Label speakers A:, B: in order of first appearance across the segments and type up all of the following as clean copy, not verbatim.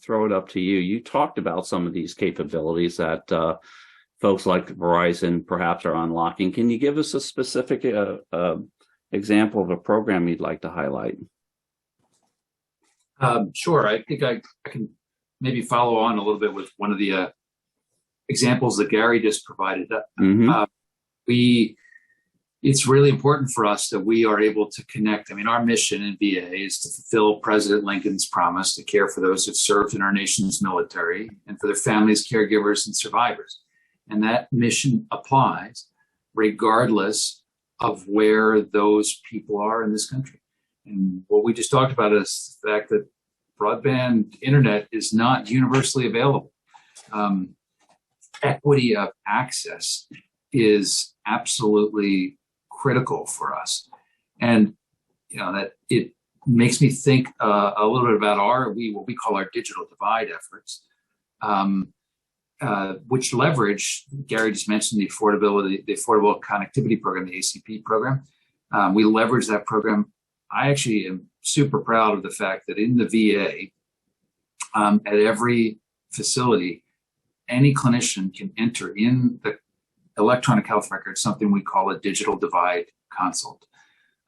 A: throw it up to you. You talked about some of these capabilities that folks like Verizon perhaps are unlocking. Can you give us a specific example of a program you'd like to highlight?
B: Sure. I think I can maybe follow on a little bit with one of the examples that Gary just provided. It's really important for us that we are able to connect. I mean, our mission in VA is to fulfill President Lincoln's promise to care for those who've served in our nation's military and for their families, caregivers, and survivors. And that mission applies regardless of where those people are in this country. And what we just talked about is the fact that broadband internet is not universally available. Equity of access is absolutely critical for us. And, that it makes me think a little bit about what we call our digital divide efforts, which leverage, Gary just mentioned the Affordable Connectivity Program, the ACP program. We leverage that program. I actually am super proud of the fact that in the VA, at every facility, any clinician can enter in the electronic health record something we call a digital divide consult.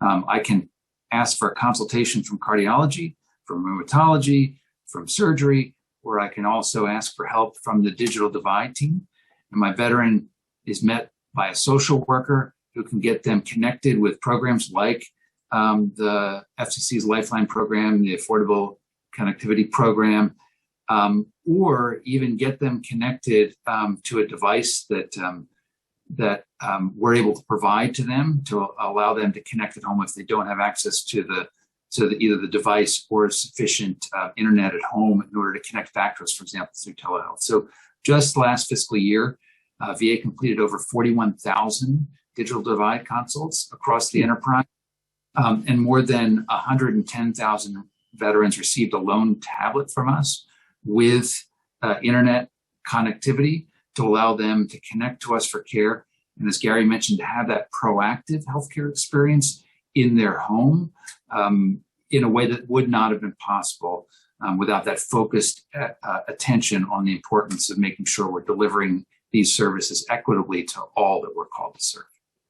B: I can ask for a consultation from cardiology, from rheumatology, from surgery, or I can also ask for help from the digital divide team. And my veteran is met by a social worker who can get them connected with programs like the FCC's Lifeline program, the Affordable Connectivity Program, or even get them connected to a device that we're able to provide to them to allow them to connect at home if they don't have access to either the device or sufficient internet at home in order to connect back to us, for example, through telehealth. So just last fiscal year, VA completed over 41,000 digital divide consults across the enterprise, and more than 110,000 veterans received a loan tablet from us with internet connectivity to allow them to connect to us for care. And as Gary mentioned, to have that proactive healthcare experience in their home in a way that would not have been possible without that focused attention on the importance of making sure we're delivering these services equitably to all that we're called to serve.